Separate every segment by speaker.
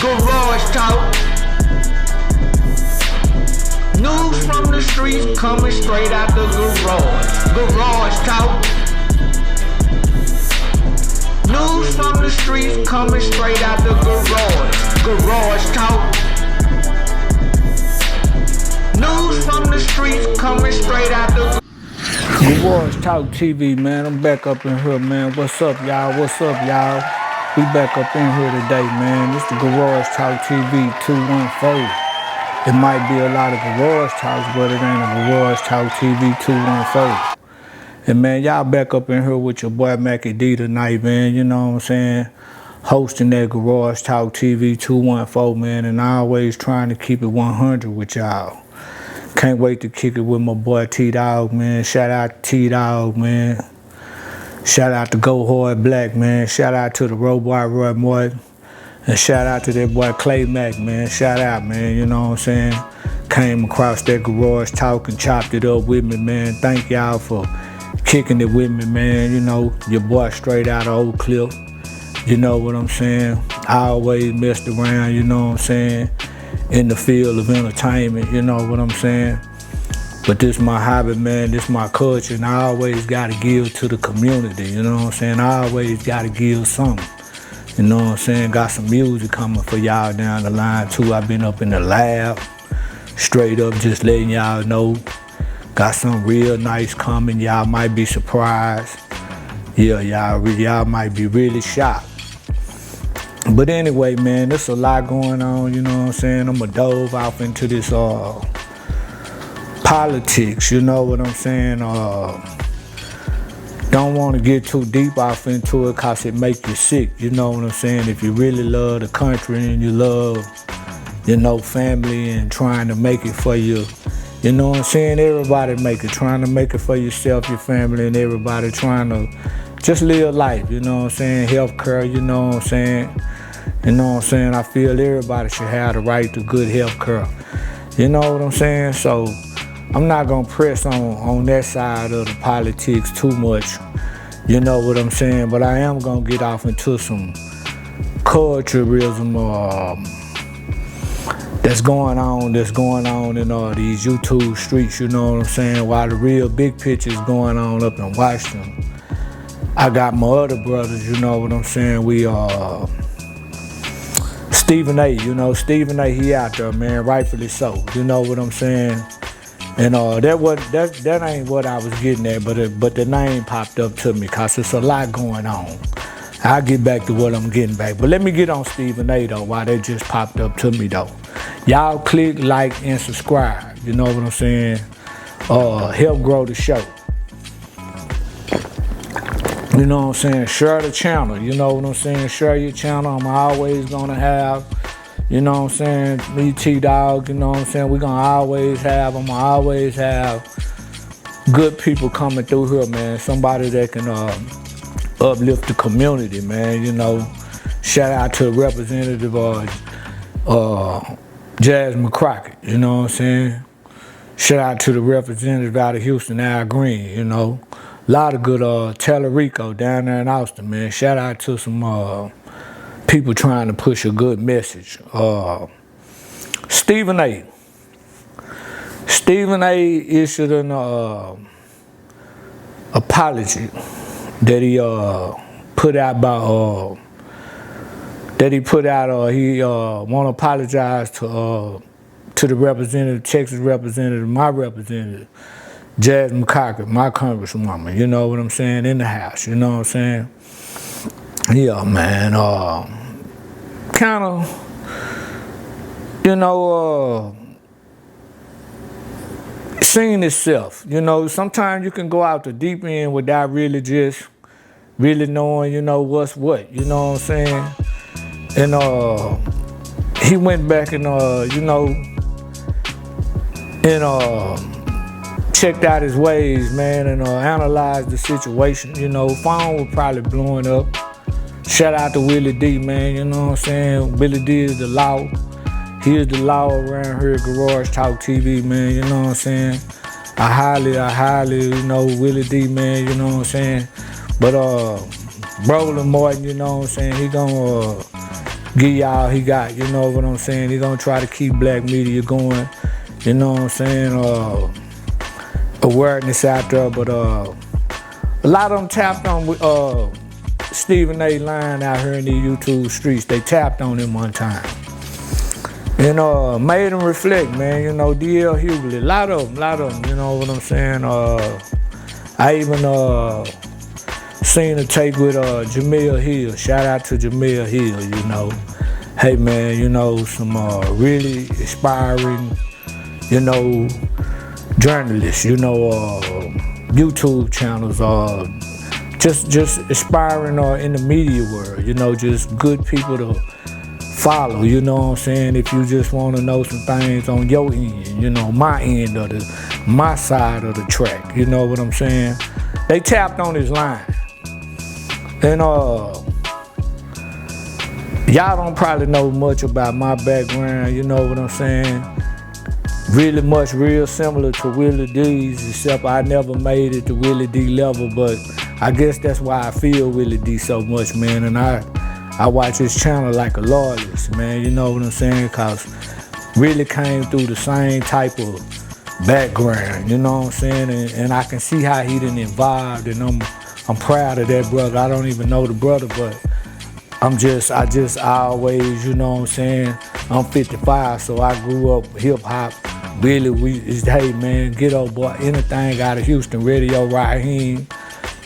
Speaker 1: Garage talk. News from the streets coming straight out the garage. Garage talk. News from the streets coming straight out the garage. Garage talk. News from the streets coming straight out the
Speaker 2: Garage Talk TV, man. I'm back up in here, man. What's up, y'all? What's up, y'all? We back up in here today, man. This the Garage Talk TV 214. It might be a lot of Garage Talks, but it ain't a Garage Talk TV 214. And, man, y'all back up in here with your boy Mackie D tonight, man. You know what I'm saying? Hosting that Garage Talk TV 214, man. And always trying to keep it 100 with y'all. Can't wait to kick it with my boy T-Dog, man. Shout out to T-Dog, man. Shout out to Go Hard Black, man. Shout out to the Robot Roy Martin. And shout out to that boy Clay Mack, man. Shout out, man. You know what I'm saying? Came across that Garage Talk and chopped it up with me, man. Thank y'all for kicking it with me, man. You know, your boy straight out of Oak Cliff. You know what I'm saying? I always messed around, you know what I'm saying? In the field of entertainment, you know what I'm saying? But this my hobby, man, this my culture, and I always gotta give to the community, you know what I'm saying? I always gotta give something, you know what I'm saying? Got some music coming for y'all down the line too. I've been up in the lab, straight up just letting y'all know. Got something real nice coming, y'all might be surprised. Yeah, y'all might be really shocked. But anyway, man, there's a lot going on, you know what I'm saying? I'm going to dove off into this politics, you know what I'm saying? Don't want to get too deep off into it because it makes you sick, you know what I'm saying? If you really love the country and you love, you know, family and trying to make it for you, you know what I'm saying? Everybody make it, trying to make it for yourself, your family, and everybody trying to just live life, you know what I'm saying? Healthcare, you know what I'm saying? You know what I'm saying? I feel everybody should have the right to good health care. You know what I'm saying? So I'm not gonna press on that side of the politics too much. You know what I'm saying? But I am gonna get off into some culturism that's going on in these YouTube streets, you know what I'm saying? While the real big picture is going on up in Washington. I got my other brothers, you know what I'm saying? We Stephen A, you know, Stephen A, he out there, man, rightfully so. You know what I'm saying? And that ain't what I was getting at, but the name popped up to me because there's a lot going on. I'll get back to what I'm getting back. But let me get on Stephen A though, while that just popped up to me though. Y'all click, like, and subscribe. You know what I'm saying? Help grow the show. You know what I'm saying? Share the channel. You know what I'm saying? Share your channel. I'm always gonna have, you know what I'm saying, me, T-Dog, you know what I'm saying? I'm gonna always have good people coming through here, man. Somebody that can uplift the community, man. You know, shout out to Representative Jasmine Crockett, you know what I'm saying? Shout out to the representative out of Houston, Al Green, you know. A lot of good Tellerico down there in Austin, man. Shout out to some people trying to push a good message. Stephen A. Stephen A issued an apology that he put out about he want to apologize to the representative, Texas representative, my representative, Jasmine Crockett, my congresswoman, you know what I'm saying, in the House, you know what I'm saying? Yeah, man, kind of, you know, seeing itself, you know, sometimes you can go out the deep end without really knowing, you know, what's what, you know what I'm saying? And he went back and, you know, and checked out his ways, man, and analyzed the situation. You know, phone was probably blowing up. Shout out to Willie D, man, you know what I'm saying? Willie D is the law. He is the law around here at Garage Talk TV, man, you know what I'm saying? I highly, you know, Willie D, man, you know what I'm saying? But Roland Martin, you know what I'm saying? He gonna give y'all he got, you know what I'm saying? He gonna try to keep black media going, you know what I'm saying? Awareness out there, but a lot of them tapped on Stephen A. line out here in the YouTube streets. They tapped on him one time. And made him reflect, man. You know, D.L. Hughley, a lot of them, you know what I'm saying? I even seen a tape with Jamil Hill. Shout out to Jamil Hill, you know. Hey man, you know, some really inspiring, you know, journalists, you know, YouTube channels, just inspiring in the media world, you know, just good people to follow, you know what I'm saying? If you just want to know some things on your end, you know, my end of my side of the track, you know what I'm saying? They tapped on his line. And y'all don't probably know much about my background, you know what I'm saying? Really much real similar to Willie D's, except I never made it to Willie D level, but I guess that's why I feel Willie D so much, man. And I watch his channel like a loyalist, man, you know what I'm saying? Cause really came through the same type of background, you know what I'm saying? And I can see how he done evolved, and I'm proud of that brother. I don't even know the brother, but I just always, you know what I'm saying? I'm 55, so I grew up hip hop. Really, hey man, get up, boy. Anything out of Houston, Radio Raheem,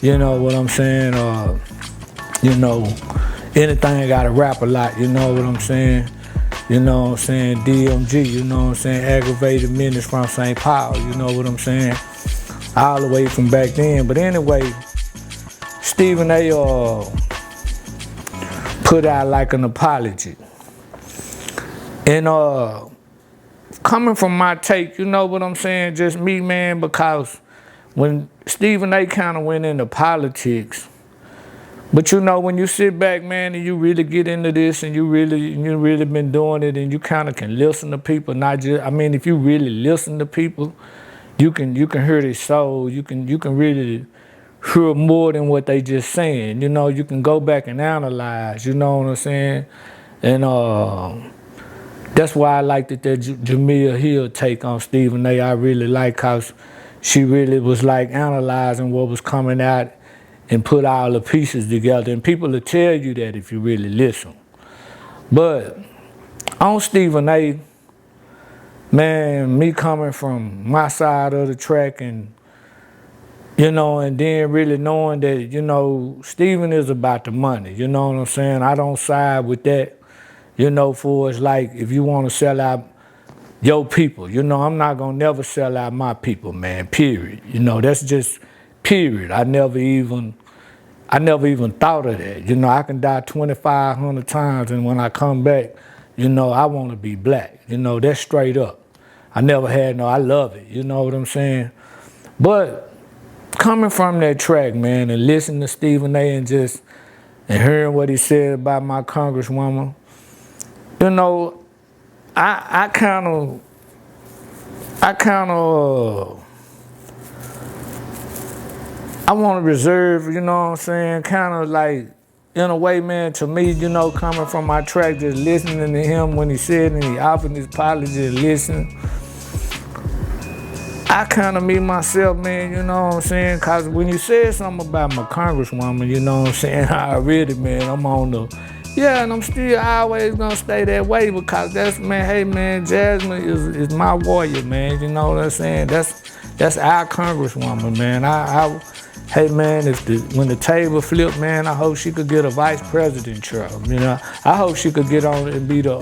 Speaker 2: you know what I'm saying? You know, anything got to rap a lot, you know what I'm saying? You know what I'm saying? DMG, you know what I'm saying? Aggravated Menace from St. Paul, you know what I'm saying? All the way from back then. But anyway, Stephen A. put out like an apology. And coming from my take, you know what I'm saying? Just me, man, because when Stephen A. kind of went into politics, but you know, when you sit back, man, and you really get into this, and you really been doing it, and you kind of can listen to people, not just, I mean, if you really listen to people, you can hear their soul. You can really hear more than what they just saying. You know, you can go back and analyze. You know what I'm saying? And that's why I liked that Jamil Hill take on Stephen A. I really like, cause she really was like analyzing what was coming out and put all the pieces together. And people will tell you that if you really listen. But on Stephen A., man, me coming from my side of the track, and you know, and then really knowing that, you know, Stephen is about the money, you know what I'm saying? I don't side with that, you know, for it's like, if you want to sell out your people, you know, I'm not gonna never sell out my people, man, period. You know, that's just period. I never even thought of that. You know, I can die 2,500 times, and when I come back, you know, I want to be black. You know, that's straight up. I never had I love it. You know what I'm saying? But coming from that track, man, and listening to Stephen A. and hearing what he said about my congresswoman, you know, I kind of I want to reserve, you know what I'm saying, kind of like, in a way, man, to me, you know, coming from my track, just listening to him when he said and he offered his apology and listening, I kind of me myself, man, you know what I'm saying, because when you said something about my congresswoman, you know what I'm saying, I read it, man, I'm on the, yeah, and I'm still always gonna stay that way, because that's, man, hey, man, Jasmine is my warrior, man, you know what I'm saying, that's our congresswoman, man. Hey man, when the table flipped, man, I hope she could get a vice president job. You know, I hope she could get on and be the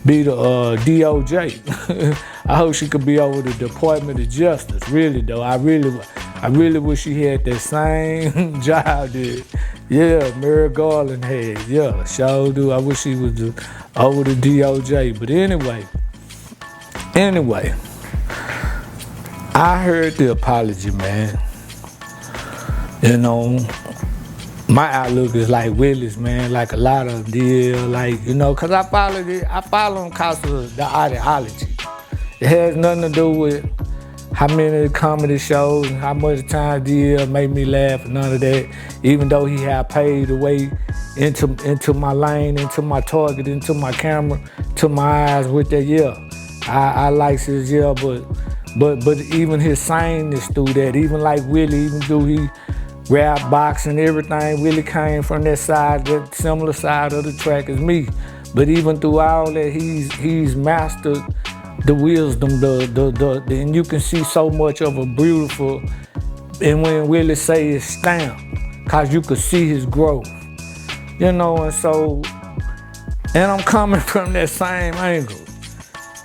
Speaker 2: DOJ. I hope she could be over the Department of Justice. Really though, I really wish she had that same job that, yeah, Merrick Garland had. Yeah, sure do. I wish she was over the DOJ. But anyway, I heard the apology, man. You know, my outlook is like Willie's, man, like a lot of them did, like, you know, because I follow them because of the ideology. It has nothing to do with how many comedy shows and how much time DL made me laugh and none of that, even though he had paid the way into my lane, into my target, into my camera, to my eyes with that, I like his, but even his sameness through that, even like Willie, even though he rap, boxing, everything, Willie came from that side, that similar side of the track as me. But even through all that, he's mastered the wisdom, and you can see so much of a beautiful, and when Willie say it's stamp, cause you could see his growth, and so, and I'm coming from that same angle.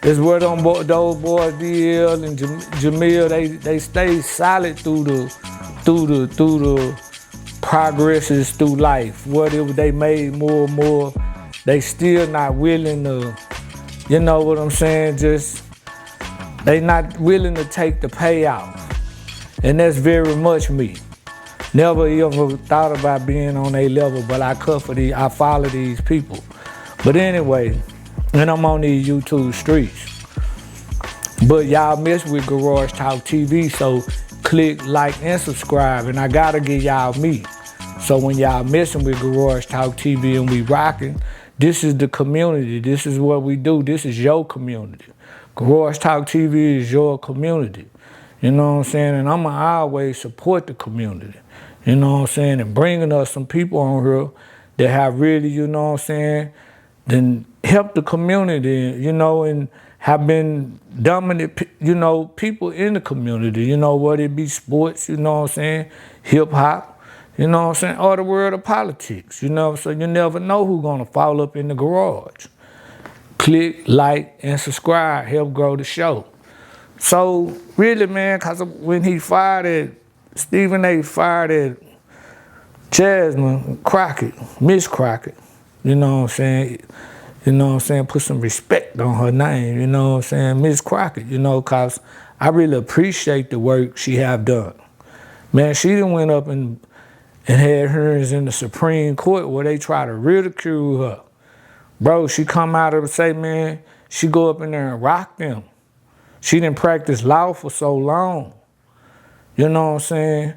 Speaker 2: It's where those boys, DL and Jamil, they stay solid through the progresses through life. Whatever they made more and more, they still not willing to, you know what I'm saying? Just, they not willing to take the payout. And that's very much me. Never ever thought about being on a level, but I follow these people. But anyway, and I'm on these YouTube streets. But y'all mess with Garage Talk TV, so click, like, and subscribe. And I gotta give y'all me. So when y'all messing with Garage Talk TV and we rocking, this is the community. This is what we do. This is your community. Garage Talk TV is your community. You know what I'm saying? And I'ma always support the community. You know what I'm saying? And bringing us some people on here that have really, you know what I'm saying, then help the community, and have been dominant, people in the community, whether it be sports, you know what I'm saying, hip hop, you know what I'm saying, or the world of politics, so you never know who's gonna fall up in the garage. Click, like, and subscribe, help grow the show. So really, man, cause when he Stephen A. fired at Jasmine Crockett, Miss Crockett, you know what I'm saying, put some respect on her name, you know what I'm saying, Miss Crockett, cause I really appreciate the work she have done. Man, she done went up and had hearings in the Supreme Court where they try to ridicule her. Bro, she come out and say, man, she go up in there and rock them. She didn't practice law for so long. You know what I'm saying?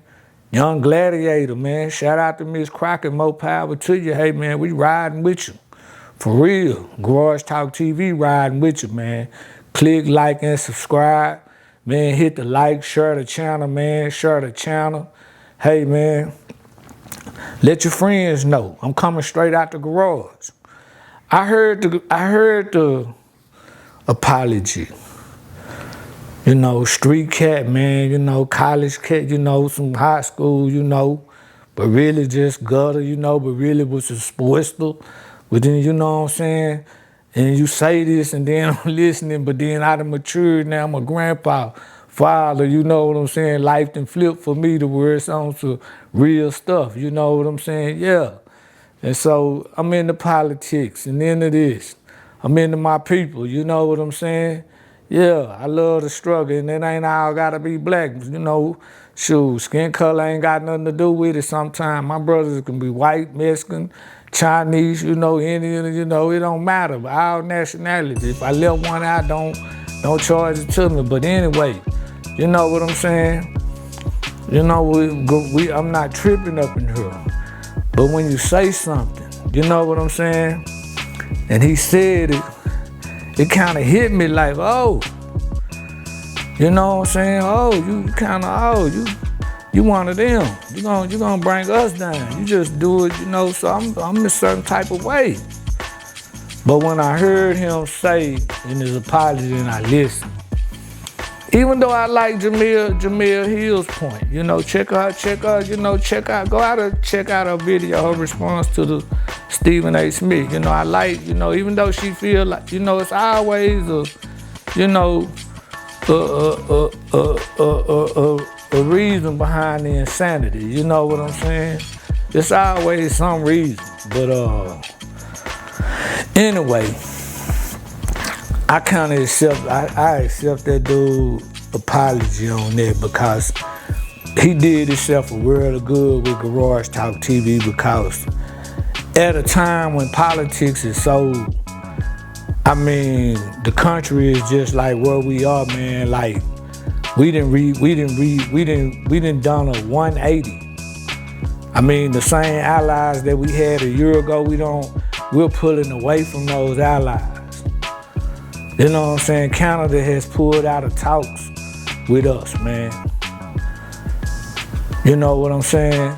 Speaker 2: Young gladiator, man. Shout out to Miss Crockett, more power to you. Hey, man, we riding with you. For real. Garage Talk TV riding with you, man. Click, like, and subscribe. Man, hit the like, share the channel, man. Share the channel. Hey, man, let your friends know. I'm coming straight out the garage. I heard the apology. Street cat, man, college cat, some high school, but really just gutter, but really was a sportster. But then, you know what I'm saying? And you say this and then I'm listening, but then I done matured now. I'm a grandpa, father, you know what I'm saying? Life done flipped for me to where it's on to real stuff, you know what I'm saying? Yeah. And so I'm into politics and into this. I'm into my people, you know what I'm saying? Yeah, I love the struggle, and it ain't all gotta be black, shoot, skin color ain't got nothing to do with it sometimes. My brothers can be white, Mexican, Chinese, Indian, it don't matter, but all nationalities. If I left one out, don't charge it to me. But anyway, you know what I'm saying? I'm not tripping up in here. But when you say something, you know what I'm saying? And he said it kind of hit me like, oh, you know what I'm saying? Oh, you kind of, you one of them. You gonna bring us down. You just do it, so I'm a certain type of way. But when I heard him say in his apology and I listened, even though I like Jamil Hill's point, check out, go out and check out her video, her response to the Stephen A. Smith. I like, even though she feel like, it's always a reason behind the insanity. You know what I'm saying? It's always some reason. But anyway, I kind of I accept that dude apology on that because he did himself a world of good with Garage Talk TV because at a time when politics is so, the country is just like where we are, man. Like we done done a 180. I mean, the same allies that we had a year ago, we're pulling away from those allies. You know what I'm saying? Canada has pulled out of talks with us, man. You know what I'm saying?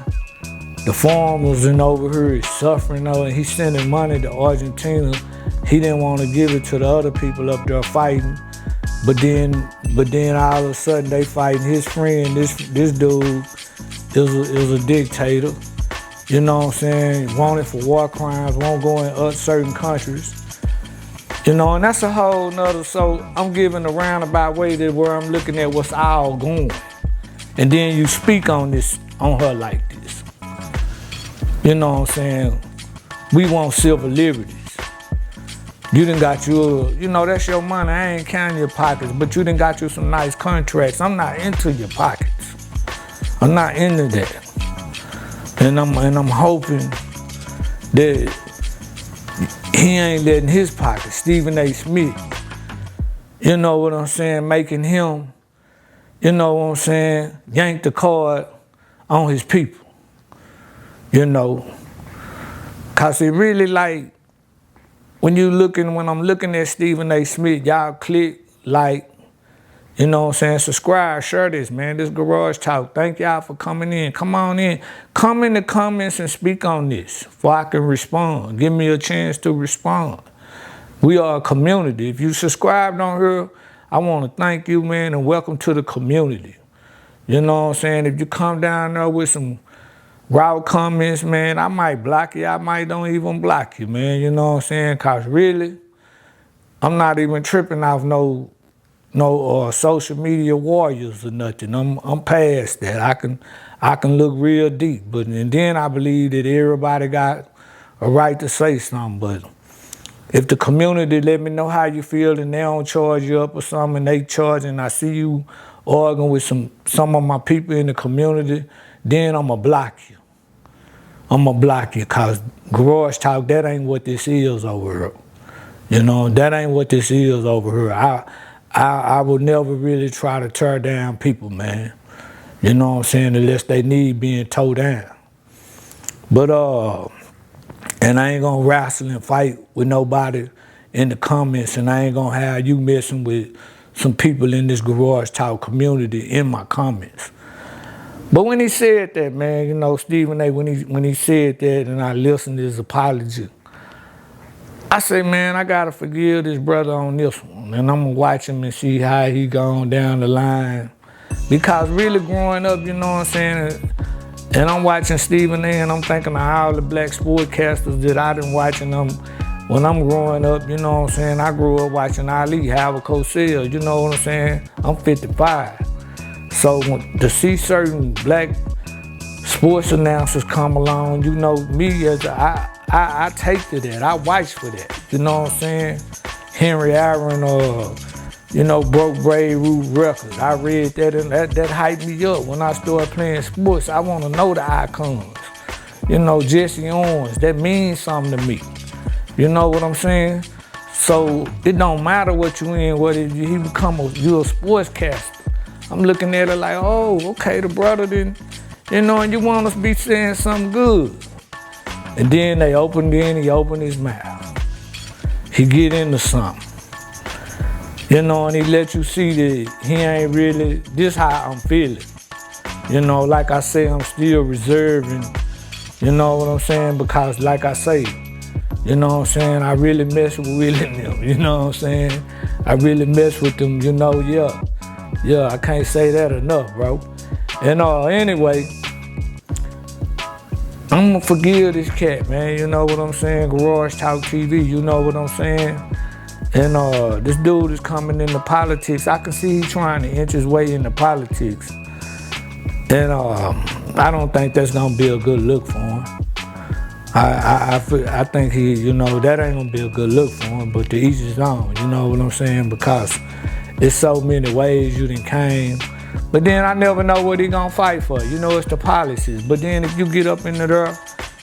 Speaker 2: The farmers in over here is suffering though, and he's sending money to Argentina. He didn't want to give it to the other people up there fighting. But then all of a sudden they fighting his friend. This dude is a dictator. You know what I'm saying? Wanted for war crimes, won't go in certain countries. You know, and that's a whole nother, so I'm giving a roundabout way to where I'm looking at what's all going. And then you speak on her like this. You know what I'm saying? We want civil liberties. You done got that's your money. I ain't counting your pockets, but you done got you some nice contracts. I'm not into your pockets. I'm not into that. And I'm hoping that he ain't letting his pockets, Stephen A. Smith, you know what I'm saying, making him, you know what I'm saying, yank the card on his people. You know, cause it really like, when I'm looking at Stephen A. Smith, y'all click, like, you know what I'm saying, subscribe, share this, man. This Garage Talk. Thank y'all for coming in. Come on in. Come in the comments and speak on this before I can respond. Give me a chance to respond. We are a community. If you subscribed on here, I want to thank you, man, and welcome to the community. You know what I'm saying? If you come down there with some raw comments, man, I might block you. I might don't even block you, man. You know what I'm saying? Cause really, I'm not even tripping off no social media warriors or nothing. I'm past that. I can look real deep, and then I believe that everybody got a right to say something. But if the community let me know how you feel and they don't charge you up or something, and they charge, and I see you arguing with some of my people in the community, then I'ma block you. I'ma block you, cause Garage Talk, that ain't what this is over here. You know, that ain't what this is over here. I would never really try to tear down people, man. You know what I'm saying, unless they need being tore down. But and I ain't gonna wrestle and fight with nobody in the comments, and I ain't gonna have you messing with some people in this Garage Talk community in my comments. But when he said that, man, you know, Stephen A., when he said that and I listened to his apology, I said, man, I gotta forgive this brother on this one. And I'm gonna watch him and see how he going down the line. Because really growing up, you know what I'm saying, and I'm watching Stephen A. and I'm thinking of all the black sportscasters that I done watching them when I'm growing up, you know what I'm saying. I grew up watching Ali, Howard Cosell, you know what I'm saying. I'm 55. So to see certain black sports announcers come along, you know, me as I take to that. I watch for that. You know what I'm saying? Henry Aaron you know, broke Brave Root records. I read that and that hyped me up. When I started playing sports, I want to know the icons. You know, Jesse Owens, that means something to me. You know what I'm saying? So it don't matter what you in, whether you become you're a sportscaster. I'm looking at it like, oh, okay, the brother didn't, you know, and you want us to be saying something good. And then he opened his mouth. He get into something. You know, and he let you see that he ain't really, this how I'm feeling. You know, like I say, I'm still reserving, you know what I'm saying? Because like I say, you know what I'm saying, I really mess with Will and them, you know what I'm saying? I really mess with them, you know, yeah, I can't say that enough, bro. And anyway, I'm gonna forgive this cat, man, you know what I'm saying? Garage Talk TV, you know what I'm saying? And this dude is coming into politics. I can see he trying to inch his way into politics. And I don't think that's gonna be a good look for him. I think he, you know, that ain't gonna be a good look for him, but to each his own, you know what I'm saying? Because there's so many ways you done came. But then I never know what he gonna fight for. You know, it's the policies. But then if you get up into there,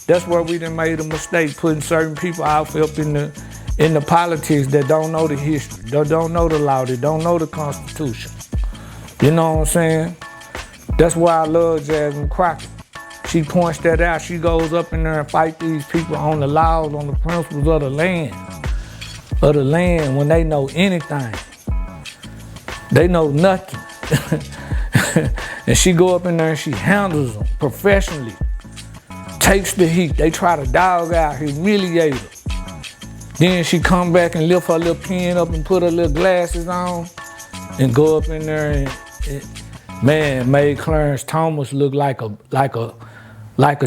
Speaker 2: that's where we done made a mistake, putting certain people out up in the politics that don't know the history, that don't know the law, that don't know the Constitution. You know what I'm saying? That's why I love Jasmine Crockett. She points that out. She goes up in there and fight these people on the laws, on the principles of the land. Of the land when they know anything. They know nothing. And she go up in there and she handles them professionally. Takes the heat. They try to dog out, humiliate her. Then she come back and lift her little pen up and put her little glasses on and go up in there and man, made Clarence Thomas look like a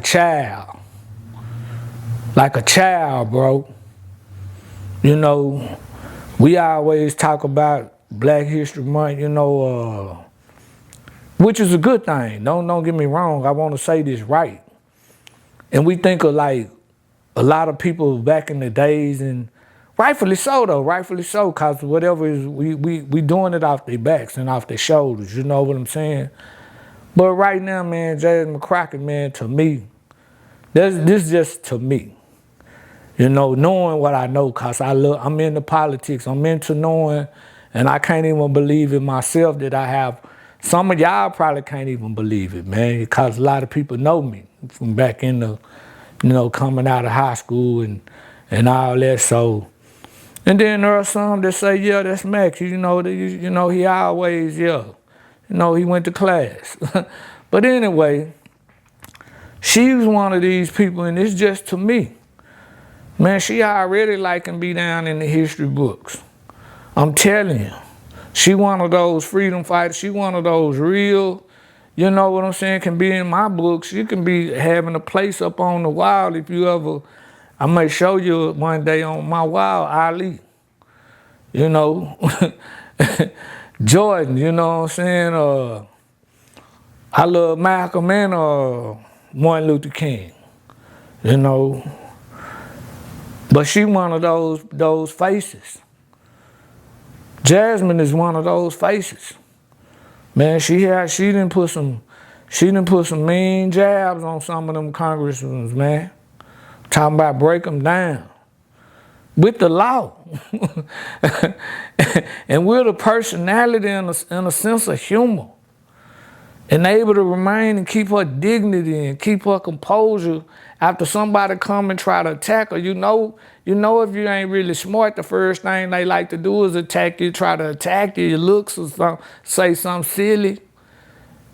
Speaker 2: child. Like a child, bro. You know, we always talk about Black History Month, you know, which is a good thing. Don't get me wrong. I want to say this right. And we think of like a lot of people back in the days, and rightfully so though, rightfully so, cause whatever is we doing it off their backs and off their shoulders. You know what I'm saying? But right now, man, Jasmine Crockett, man, to me, this just to me. You know, knowing what I know, cause I'm into politics. I'm into knowing, and I can't even believe it myself that I have. Some of y'all probably can't even believe it, man, because a lot of people know me from back in the, you know, coming out of high school and all that. So, and then there are some that say, yeah, that's Max. You know, he always, yeah, you know, he went to class. But anyway, she's one of these people, and it's just to me. Man, she already like can be down in the history books. I'm telling you. She one of those freedom fighters. She one of those real, you know what I'm saying, can be in my books. She can be having a place up on the wall if you ever, I may show you one day on my wall, Ali. You know, Jordan, you know what I'm saying? I love Malcolm and Martin Luther King, you know. But she one of those faces. Jasmine is one of those faces. Man, she done put some mean jabs on some of them congressmen, man. Talking about break them down. With the law. And with a personality and a sense of humor. And able to remain and keep her dignity and keep her composure after somebody come and try to attack her. You know if you ain't really smart, the first thing they like to do is attack you, try to attack your looks or something, say something silly.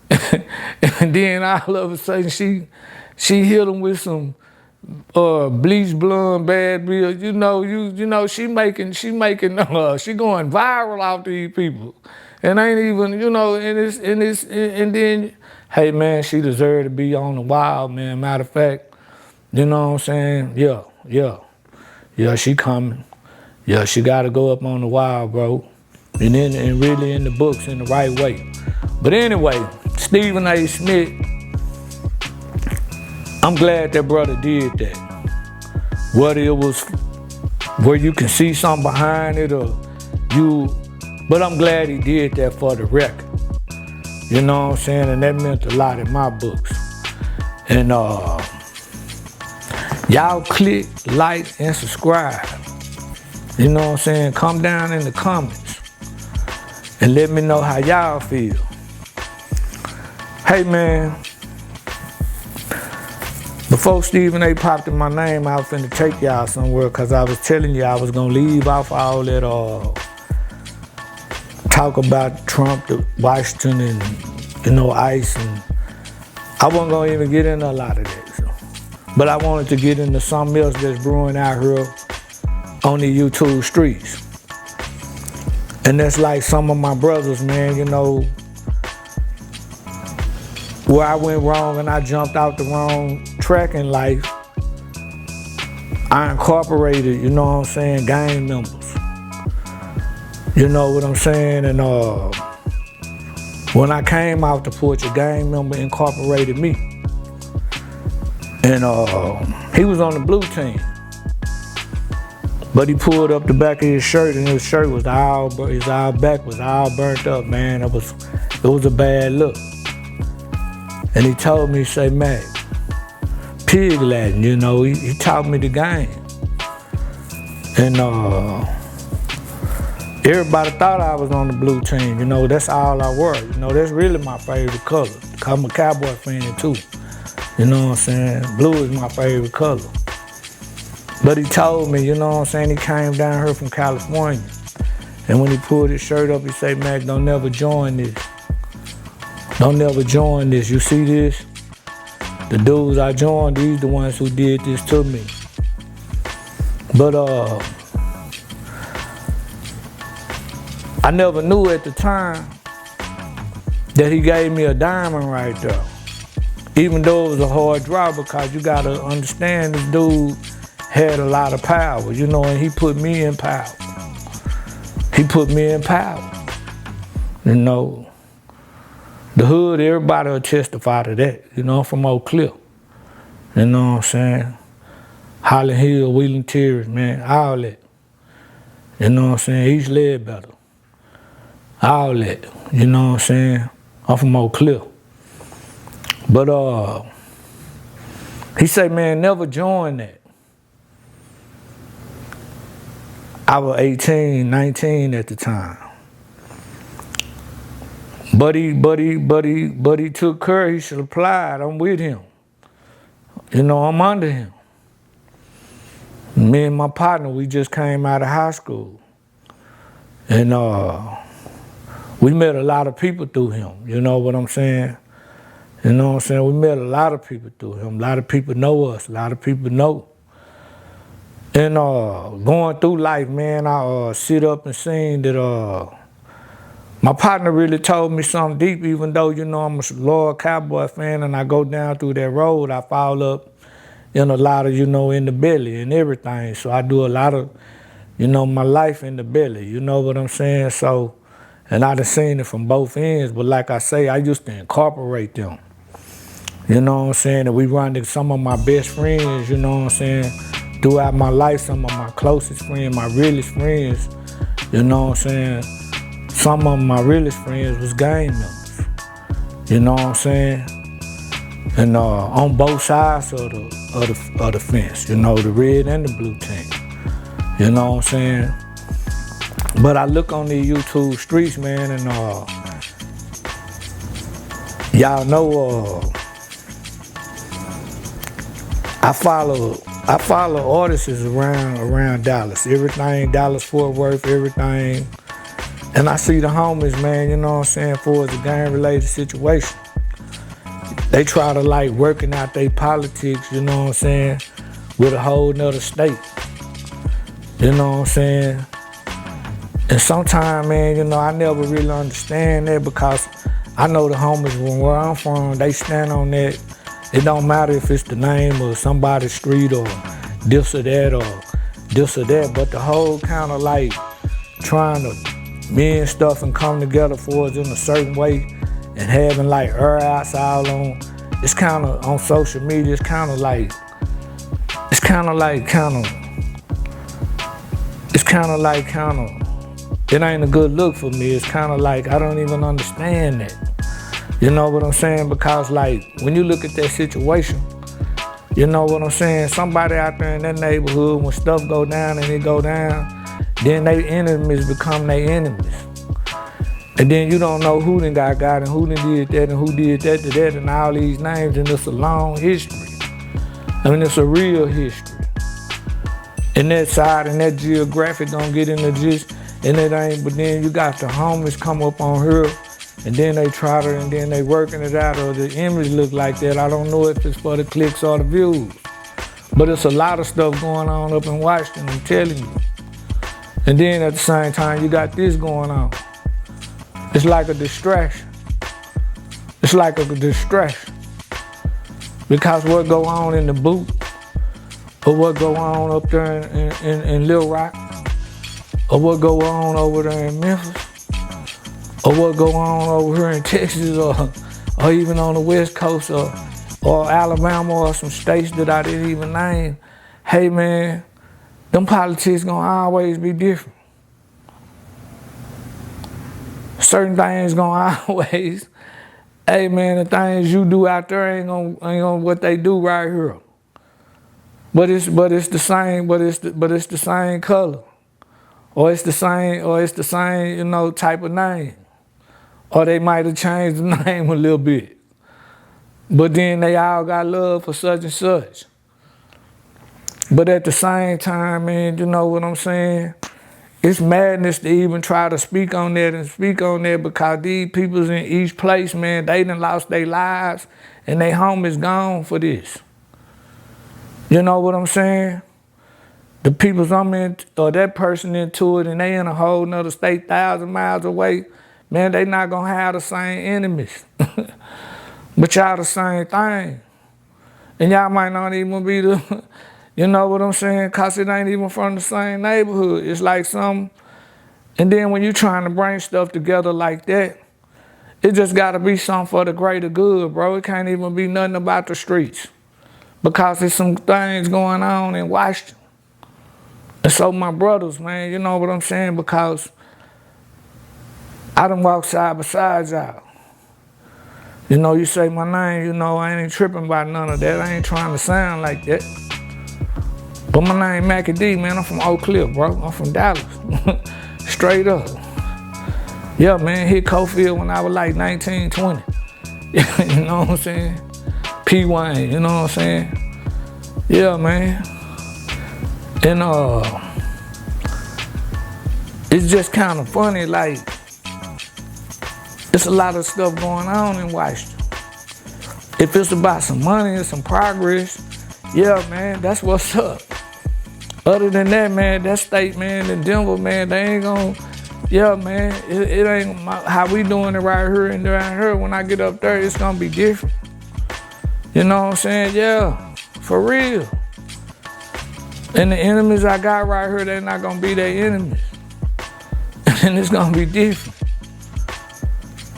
Speaker 2: And then all of a sudden she hit them with some bleach blonde bad bill. You know she going viral off these people. And ain't even, you know, and then, hey man, she deserved to be on the wild, man. Matter of fact, you know what I'm saying? Yeah, she coming. Yeah, she gotta go up on the wild, bro. And really in the books in the right way. But anyway, Stephen A. Smith, I'm glad that brother did that. Whether it was where you can see something behind it but I'm glad he did that for the record. You know what I'm saying? And that meant a lot in my books. And y'all click, like, and subscribe. You know what I'm saying? Come down in the comments and let me know how y'all feel. Hey man, before Stephen A. popped in my name, I was finna take y'all somewhere because I was telling you I was gonna leave off all that talk about Trump to Washington and, you know, ICE, and I wasn't gonna even get into a lot of that. So. But I wanted to get into something else that's brewing out here on the YouTube streets. And that's like some of my brothers, man, you know, where I went wrong and I jumped out the wrong track in life. I incorporated, you know what I'm saying, gang members. You know what I'm saying? And when I came out the porch, a gang member incorporated me. And he was on the blue team. But he pulled up the back of his shirt, and his shirt was his back was all burnt up, man. It was a bad look. And he told me, say, Mac, pig Latin, you know, he taught me the game. And everybody thought I was on the blue team, you know, that's all I wore. You know, that's really my favorite color. I'm a Cowboy fan too. You know what I'm saying? Blue is my favorite color. But he told me, you know what I'm saying, he came down here from California. And when he pulled his shirt up, he said, Mac, don't never join this. Don't never join this. You see this? The dudes I joined, these the ones who did this to me. But I never knew at the time that he gave me a diamond right there. Even though it was a hard draw, because you gotta understand this dude had a lot of power, you know, and he put me in power. He put me in power. You know, the hood, everybody will testify to that, you know, from Oak Cliff. You know what I'm saying? Holland Hill, Wheeling Terrace, man, all that. You know what I'm saying? East Ledbetter. All that, you know what I'm saying? I'm from Oak Cliff. But he said, man, never join that. I was 18, 19 at the time. But he took care, he should apply. I'm with him. You know, I'm under him. Me and my partner, we just came out of high school. And we met a lot of people through him, you know what I'm saying? You know what I'm saying? We met a lot of people through him. A lot of people know us, a lot of people know. And going through life, man, I sit up and seen that my partner really told me something deep, even though, you know, I'm a loyal Cowboy fan and I go down through that road, I fall up in a lot of, you know, in the belly and everything. So I do a lot of, you know, my life in the belly, you know what I'm saying? So, and I done seen it from both ends, but like I say, I used to incorporate them. You know what I'm saying? And we run into some of my best friends, you know what I'm saying? Throughout my life, some of my closest friends, my realest friends, you know what I'm saying? Some of my realest friends was gang members, you know what I'm saying? And on both sides of the fence, you know, the red and the blue team, you know what I'm saying? But I look on the YouTube streets, man, and y'all know I follow artists around Dallas. Everything, Dallas, Fort Worth, everything. And I see the homies, man, you know what I'm saying, for the gang-related situation. They try to like working out their politics, you know what I'm saying, with a whole nother state. You know what I'm saying? And sometimes, man, you know, I never really understand that because I know the homies from where I'm from, they stand on that. It don't matter if it's the name of somebody's street or this or that, but the whole kind of like trying to mend stuff and come together for us in a certain way and having like air outs all on, it's kind of on social media, it ain't a good look for me. It's kind of like, I don't even understand that. You know what I'm saying? Because like, when you look at that situation, you know what I'm saying? Somebody out there in that neighborhood, when stuff go down and it go down, then they enemies become their enemies. And then you don't know who done got and who done did that and who did that to that and all these names, and it's a long history. I mean, it's a real history. And that side and that geographic don't get into just, and it ain't, but then you got the homies come up on here, and then they try to, and then they working it out, or the image look like that. I don't know if it's for the clicks or the views. But it's a lot of stuff going on up in Washington, I'm telling you. And then at the same time, you got this going on. It's like a distraction. It's like a distraction. Because what go on in the booth, or what go on up there in Little Rock, or what go on over there in Memphis, or what go on over here in Texas, or even on the West Coast, or Alabama, or some states that I didn't even name. Hey man, them politics gonna always be different. Certain things gonna always, hey man, the things you do out there ain't gonna what they do right here. But it's the same color. Or it's the same, you know, type of name. Or they might have changed the name a little bit. But then they all got love for such and such. But at the same time, man, you know what I'm saying? It's madness to even try to speak on that because these people's in each place, man, they done lost their lives and their home is gone for this. You know what I'm saying? The people's I'm in, or that person into it and they in a whole nother state 1,000 miles away, man, they not gonna have the same enemies. But y'all the same thing. And y'all might not even be the, you know what I'm saying? Cause it ain't even from the same neighborhood. It's like some, and then when you trying to bring stuff together like that, it just gotta be something for the greater good, bro. It can't even be nothing about the streets. Because there's some things going on in Washington. And so my brothers, man, you know what I'm saying? Because I done walked side by side y'all. You know, you say my name, you know, I ain't tripping about none of that. I ain't trying to sound like that. But my name Mackie D, man. I'm from Oak Cliff, bro. I'm from Dallas. Straight up. Yeah, man, hit Cofield when I was like 19, 20. You know what I'm saying? P. Wayne, you know what I'm saying? Yeah, man. And it's just kind of funny, like, it's a lot of stuff going on in Washington. If it's about some money and some progress, yeah, man, that's what's up. Other than that, man, that state, man, in Denver, man, they ain't gonna, yeah, man, it ain't how we doing it right here and down here. When I get up there, it's gonna be different. You know what I'm saying? Yeah, for real. And the enemies I got right here, they're not gonna be their enemies. And it's gonna be different.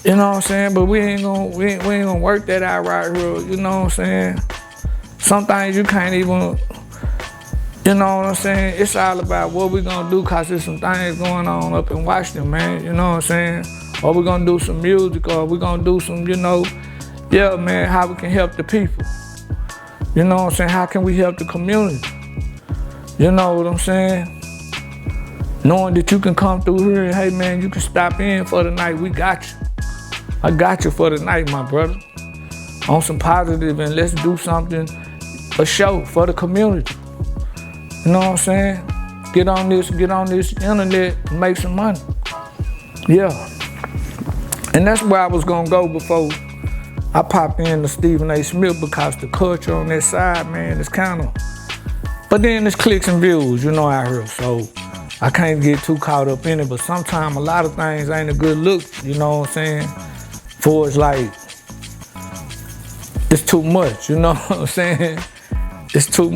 Speaker 2: You know what I'm saying? But we ain't gonna work that out right here. You know what I'm saying? Some things you can't even, you know what I'm saying? It's all about what we gonna do, cause there's some things going on up in Washington, man. You know what I'm saying? Or we gonna do some music, or we gonna do some, you know, yeah, man, how we can help the people. You know what I'm saying? How can we help the community? You know what I'm saying? Knowing that you can come through here and, hey, man, you can stop in for the night. We got you. I got you for the night, my brother. On some positive, and let's do something, a show for the community. You know what I'm saying? Get on this internet and make some money. Yeah. And that's where I was gonna go before I popped in to Stephen A. Smith, because the culture on that side, man, is kind of, but then it's clicks and views, you know, out here. So I can't get too caught up in it, but sometimes a lot of things ain't a good look, you know what I'm saying? For it's like, it's too much, you know what I'm saying? It's too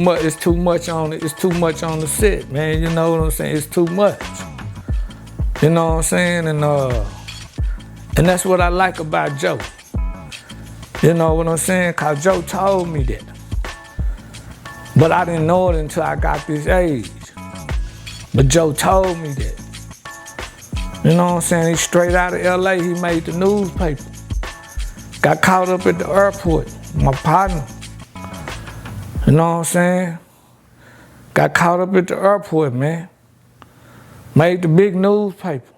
Speaker 2: much on it, it's too much on the set, man, you know what I'm saying? It's too much. You know what I'm saying? And that's what I like about Joe. You know what I'm saying? Cause Joe told me that. But I didn't know it until I got this age. But Joe told me that. You know what I'm saying? He's straight out of LA, he made the newspaper. Got caught up at the airport, my partner. You know what I'm saying? Got caught up at the airport, man. Made the big newspaper.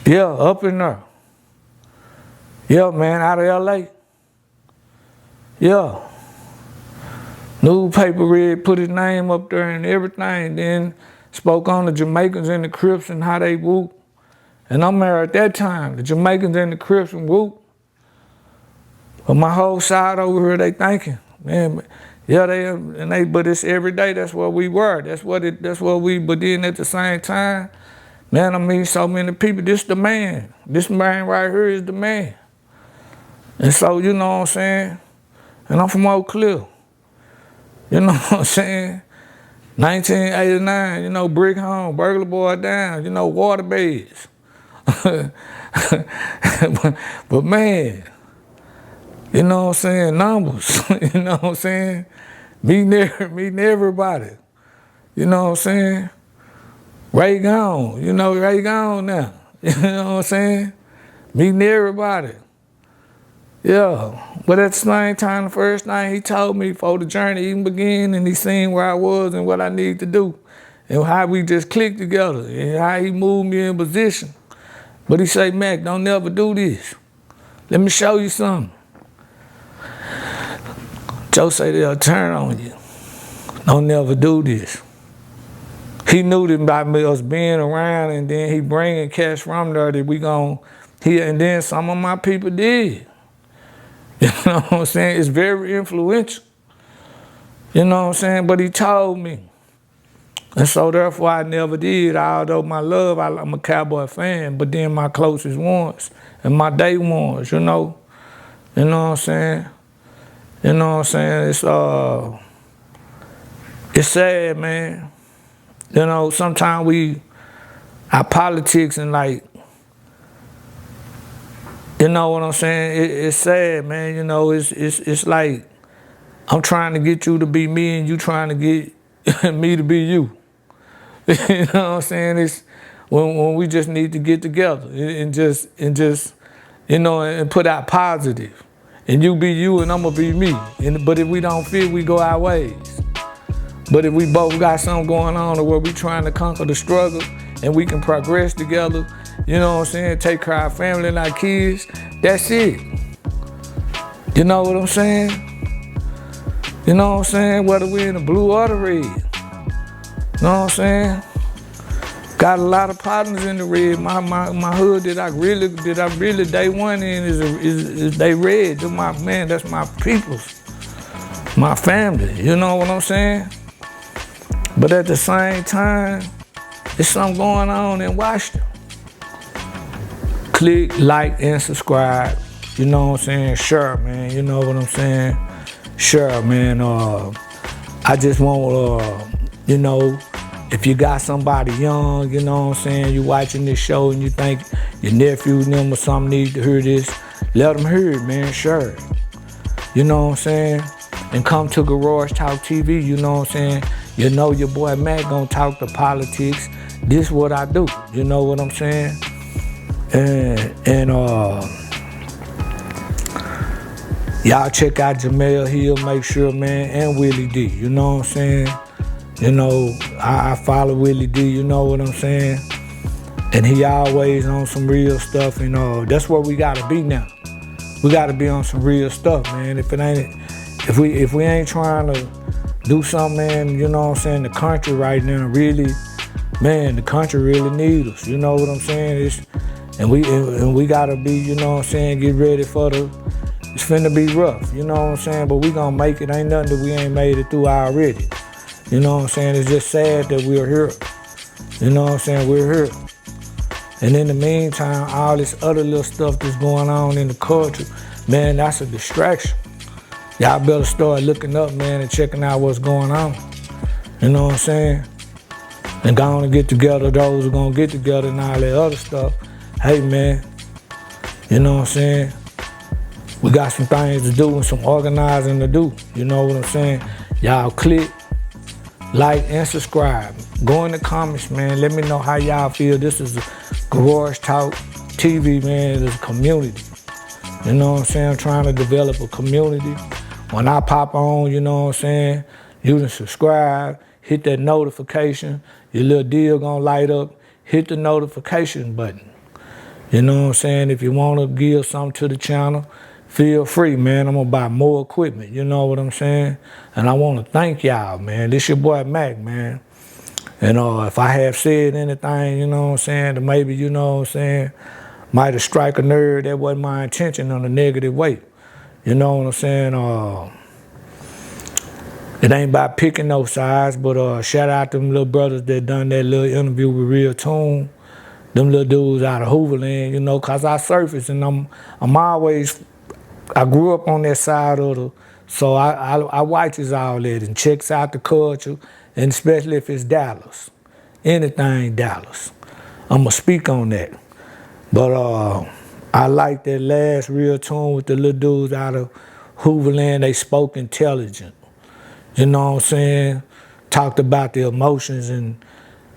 Speaker 2: Yeah, up in there. Yeah, man, out of LA. Yeah. Newspaper read, put his name up there and everything, then spoke on the Jamaicans and the Crips and how they whoop. And I'm there at that time, the Jamaicans and the Crips and whoop. But my whole side over here, they thinking, man, yeah, but it's every day, that's what we were. That's what we, but then at the same time, man, I mean, so many people, this the man. This man right here is the man. And so, you know what I'm saying? And I'm from Oak Cliff. You know what I'm saying? 1989, you know, brick home, burglar boy down, you know, water beds. but man, you know what I'm saying? Numbers, you know what I'm saying? Meeting everybody. You know what I'm saying? Ray gone, you know, Ray gone now. You know what I'm saying? Meeting everybody. Yeah, but at the same time, the first thing he told me before the journey even began, and he seen where I was and what I need to do, and how we just clicked together, and how he moved me in position. But he say, Mac, don't never do this. Let me show you something. Joe say they'll turn on you. Don't never do this. He knew that by us being around, and then he bringing cash from there that we gon' and then some of my people did. You know what I'm saying? It's very influential. You know what I'm saying? But he told me. And so therefore I never did, although my love, I'm a Cowboy fan, but then my closest ones and my day ones, you know? You know what I'm saying? You know what I'm saying? It's sad, man. You know, sometimes our politics and like, you know what I'm saying? It's sad, man. You know, it's like I'm trying to get you to be me and you trying to get me to be you. You know what I'm saying? It's when we just need to get together and just you know, and put out positive. And you be you and I'm gonna be me. But if we don't fit, we go our ways. But if we both got something going on where we trying to conquer the struggle and we can progress together, you know what I'm saying, take care of our family and our kids, that's it. You know what I'm saying? You know what I'm saying? Whether we're in the blue or the red. You know what I'm saying? Got a lot of partners in the red. My hood that I really day one in is they red. That's my peoples. My family. You know what I'm saying? But at the same time, there's something going on in Washington. Click, like, and subscribe. You know what I'm saying? Sure, man. You know what I'm saying? Sure, man. I just want, you know, if you got somebody young, you know what I'm saying, you watching this show and you think your nephew, them or something need to hear this, let them hear it, man, sure. You know what I'm saying? And come to Garage Talk TV, you know what I'm saying? You know your boy Mac gonna talk to politics. This what I do, you know what I'm saying? And y'all check out Jamel Hill, make sure, man, and Willie D, you know what I'm saying? You know, I follow Willie D, you know what I'm saying? And he always on some real stuff, and that's where we gotta be now. We gotta be on some real stuff, man. If we ain't trying to do something, man, you know what I'm saying, the country right now really, man, the country really needs us, you know what I'm saying? And we gotta be, you know what I'm saying, get ready for it's finna be rough, you know what I'm saying? But we gonna make it, ain't nothing that we ain't made it through already. You know what I'm saying? It's just sad that we're here. You know what I'm saying? We're here. And in the meantime, all this other little stuff that's going on in the culture, man, that's a distraction. Y'all better start looking up, man, and checking out what's going on. You know what I'm saying? And go on and get together, those who gonna get together and all that other stuff. Hey, man, you know what I'm saying? We got some things to do and some organizing to do. You know what I'm saying? Y'all click, like, and subscribe. Go in the comments, man. Let me know how y'all feel. This is Garage Talk TV, man. It's a community. You know what I'm saying? I'm trying to develop a community. When I pop on, you know what I'm saying? You can subscribe, hit that notification. Your little deal gonna light up. Hit the notification button. You know what I'm saying? If you wanna give something to the channel, feel free, man. I'm gonna buy more equipment, you know what I'm saying? And I wanna thank y'all, man. This your boy Mac, man. And if I have said anything, you know what I'm saying, that maybe, you know what I'm saying, might have struck a nerve, that wasn't my intention on a negative way. You know what I'm saying? It ain't about picking no sides, but shout out to them little brothers that done that little interview with Real Toon. Them little dudes out of Hooverland, you know, cause I surface and I'm always, I grew up on that side of the, so I watches all that and checks out the culture, and especially if it's Dallas. Anything Dallas. I'ma speak on that. But I like that last Real Tune with the little dudes out of Hooverland. They spoke intelligent. You know what I'm saying? Talked about the emotions and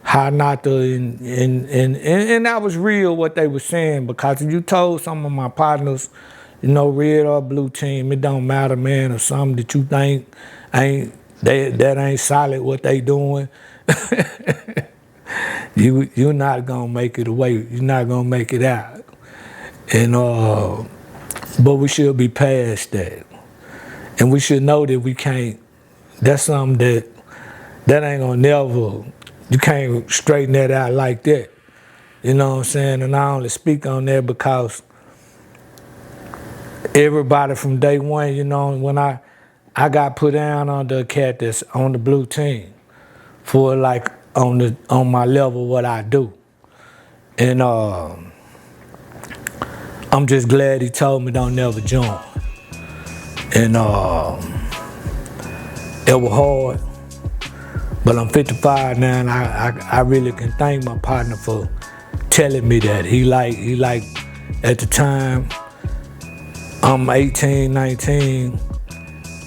Speaker 2: how not to, and that was real what they were saying, because if you told some of my partners, you know, red or blue team, it don't matter, man, or something that you think that ain't solid what they doing, you're not gonna make it away. You're not gonna make it out. And but we should be past that. And we should know that we can't, that's something that ain't gonna never, you can't straighten that out like that. You know what I'm saying? And I only speak on that because everybody from day one, you know, when I got put down under a cat that's on the blue team for like on my level what I do. And I'm just glad he told me don't never join. And it was hard, but I'm 55 now, and I really can thank my partner for telling me that. He like at the time, I'm 18, 19,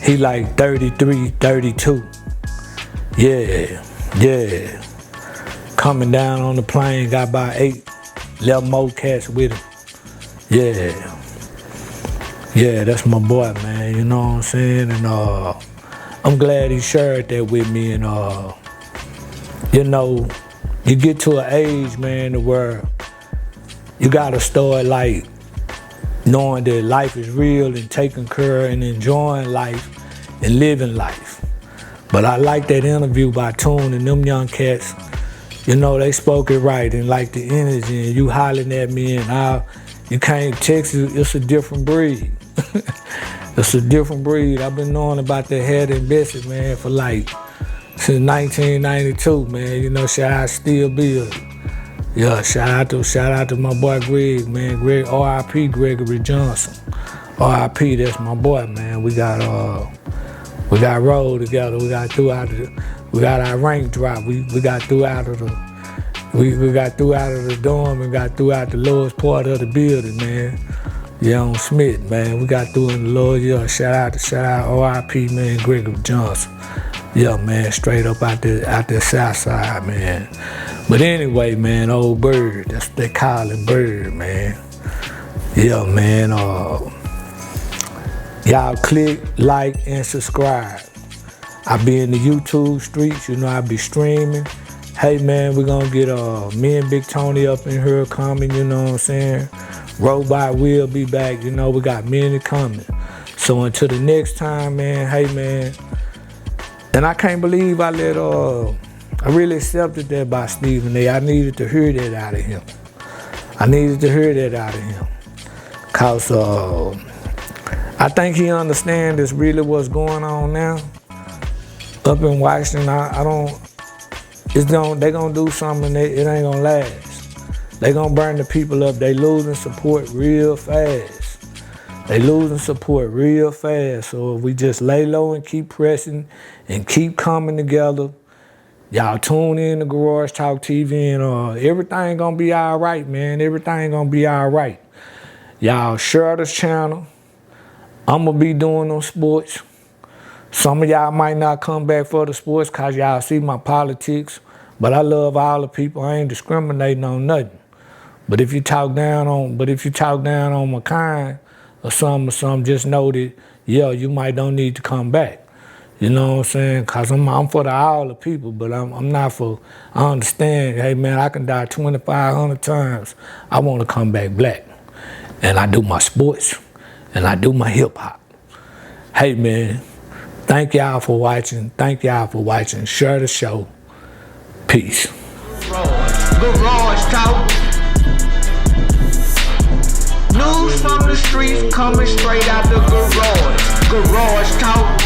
Speaker 2: he like 33, 32. Yeah. Coming down on the plane, got about 11 more cats with him. Yeah, that's my boy, man, you know what I'm saying? And I'm glad he shared that with me. And you know, you get to an age, man, where you gotta start like knowing that life is real and taking care and enjoying life and living life. But I like that interview by Toon and them young cats. You know, they spoke it right and like the energy, and you hollering at me and you can't text it, it's a different breed. It's a different breed. I've been knowing about that head and Bessie, man, for like since 1992, man. You know, shout out Still Bill. Yeah, shout out to my boy Greg, man. Greg, R.I.P. Gregory Johnson. R.I.P. That's my boy, man. We got rolled together. We got our rank drop. We got through out of the dorm and got through out the lowest part of the building, man. Yeah, on Smith, man. We got through in the Lord. Yeah, shout out R.I.P. man, Gregory Johnson. Yeah, man, straight up out the south side, man. But anyway, man, old Bird, that's what they call him, Bird, man. Yeah, man, y'all click, like, and subscribe. I be in the YouTube streets, you know, I be streaming. Hey, man, we're gonna get me and Big Tony up in here coming, you know what I'm saying? Robot will be back, you know, we got many coming. So until the next time, man, hey, man. And I can't believe I really accepted that by Stephen A. I needed to hear that out of him. Cause I think he understands this really what's going on now. Up in Washington, they gonna do something, it ain't gonna last. They gonna burn the people up. They losing support real fast. So if we just lay low and keep pressing and keep coming together, y'all tune in to Garage Talk TV and everything gonna be all right, man. Everything gonna be all right. Y'all share this channel. I'm gonna be doing them sports. Some of y'all might not come back for the sports cause y'all see my politics, but I love all the people. I ain't discriminating on nothing. But if you talk down on my kind or something, just know that, yeah, you might don't need to come back. You know what I'm saying? Cause I'm for all the people, but I'm not for, I understand, hey man, I can die 2,500 times. I wanna come back black. And I do my sports and I do my hip hop. Hey man, thank y'all for watching. Share the show. Peace.
Speaker 1: Garage Talk. News from the streets coming straight out the garage. Garage Talk.